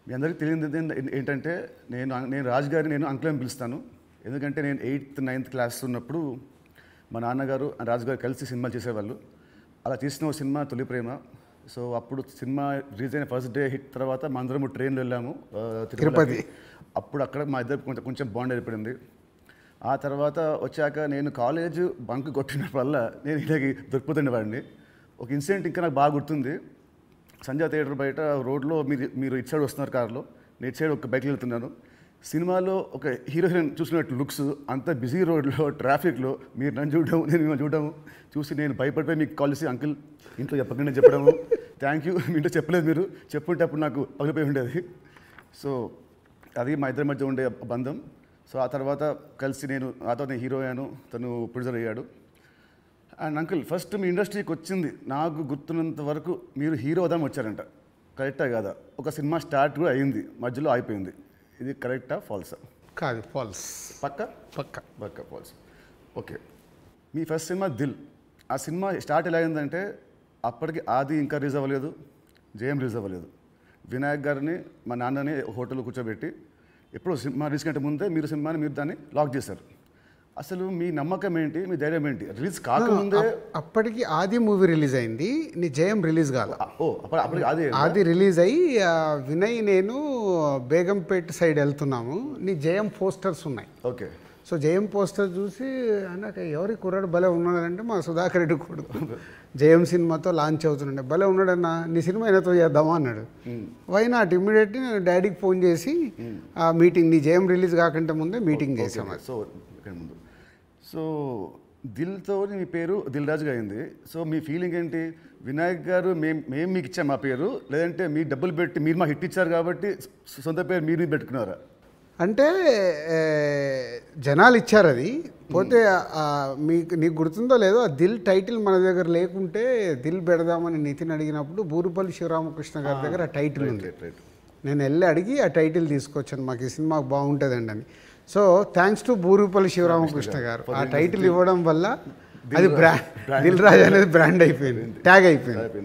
మీ అందరికీ తెలియదు ఏంటంటే నేను రాజు గారిని నేను అంకుల్ అని పిలుస్తాను. ఎందుకంటే నేను 8th 9th క్లాస్ ఉన్నప్పుడు మా నాన్నగారు రాజు గారు కలిసి సినిమాలు చేసేవాళ్ళు. అలా తీసిన ఒక సినిమా తొలి ప్రేమ. సో అప్పుడు సినిమా రిలీజ్ అయిన ఫస్ట్ డే హిట్ తర్వాత మా అందరము ట్రైన్లో వెళ్ళాము తిరుపతి. అప్పుడు అక్కడ మా ఇద్దరు కొంచెం బాండ్ ఏర్పడింది. ఆ తర్వాత వచ్చాక నేను కాలేజ్ బంక్ కొట్టినప్పుడల్లా నేను ఇలాగే దొరికిపోతుండేవాడిని. ఒక ఇన్సిడెంట్ ఇంకా నాకు బాగా గుర్తుంది. సంజయ్ థియేటర్ బయట రోడ్లో మీరు ఇటు సైడ్ వస్తున్నారు కారులో, నేను ఇటు సైడ్ ఒక బైక్లో వెళ్తున్నాను. సినిమాలో ఒక హీరో హీరోయిన్ చూసినట్టు లుక్స్, అంత బిజీ రోడ్లో ట్రాఫిక్లో మీరు నన్ను చూడడం నేను మిమ్మల్ని చూడడము చూసి నేను భయపడిపోయి మీకు కాల్ చేసి అంకుల్ ఇంట్లో చెప్పకుండా చెప్పడము, థ్యాంక్ యూ మీ ఇంట్లో చెప్పలేదు, మీరు చెప్పుంటే అప్పుడు నాకు పగిలిపోయి ఉండేది. సో అది మా ఇద్దరి మధ్య ఉండే బంధం. సో ఆ తర్వాత కలిసి నేను హీరో అయ్యాను, తను ప్రొడ్యూసర్ అయ్యాడు. అండ్ అంకుల్ ఫస్ట్ మీ ఇండస్ట్రీకి వచ్చింది నాకు గుర్తున్నంత వరకు మీరు హీరో అవుదాం వచ్చారంట, కరెక్టా కాదా? ఒక సినిమా స్టార్ట్ కూడా అయింది, మధ్యలో అయిపోయింది. ఇది కరెక్టా ఫాల్సా? కాదు, ఫాల్స్. పక్క పక్క పక్క ఫాల్స్. ఓకే, మీ ఫస్ట్ సినిమా దిల్. ఆ సినిమా స్టార్ట్ ఎలా అయిందంటే అప్పటికి ఆది ఇంకా రిలీజ్ అవ్వలేదు, జయం రిలీజ్ అవ్వలేదు. వినాయక్ గారిని మా నాన్నని హోటల్లో కూర్చోబెట్టి ఎప్పుడో సినిమా రిలీజ్ కంటే ముందే మీరు దాన్ని లాక్ చేశారు. అసలు మీ నమ్మకం ఏంటి, మీ ధైర్యం ఏంటి? రిలీజ్ కాకముందే అప్పటికి ఆది మూవీ రిలీజ్ అయింది, నీ జయం రిలీజ్ కాదు. అప్పటికి ఆది రిలీజ్ అయ్యి వినయ్ నేను బేగంపేట సైడ్ వెళ్తున్నాము, నీ జయం పోస్టర్స్ ఉన్నాయి. ఓకే. సో జయం పోస్టర్ చూసి అన్నాక ఎవరి కుర్రాడు భలే ఉన్నాడంటే మా సుధాకర్ రెడ్డి కొడుకు జయం సినిమాతో లాంచ్ అవుతుండే, భలే ఉన్నాడన్నా నీ సినిమా అయినతో చేద్దామా అన్నాడు. వై నాట్, ఇమ్మీడియట్లీ నేను డాడీకి ఫోన్ చేసి ఆ మీటింగ్, నీ జయం రిలీజ్ కాకంటే ముందే మీటింగ్ చేసాము. సో ఇక్కడ ముందు సో దిల్తో మీ పేరు దిల్ రాజుగా అయింది. సో మీ ఫీలింగ్ ఏంటి? వినాయక్ గారు మేము మీకు ఇచ్చాం మా పేరు, లేదంటే మీ డబ్బులు పెట్టి మీరు మాకు హిట్ ఇచ్చారు కాబట్టి సొంత పేరు మీరు పెట్టుకున్నారా? అంటే జనాలు ఇచ్చారు అది. పోతే నీకు గుర్తుందో లేదో, ఆ దిల్ టైటిల్ మన దగ్గర లేకుంటే దిల్ పెడదామని నితిన్ అడిగినప్పుడు బూరుపల్లి శివరామకృష్ణ గారి దగ్గర ఆ టైటిల్ ఉంది. నేను వెళ్ళి అడిగి ఆ టైటిల్ తీసుకొచ్చాను, మాకు ఈ సినిమా బాగుంటుందండి అని. So thanks to Burupalli Sivaramakrishna గారు, ఆ టైటిల్ ఇవ్వడం వల్ల అది దిల్ రాజు అనేది బ్రాండ్ అయిపోయింది, ట్యాగ్ అయిపోయింది.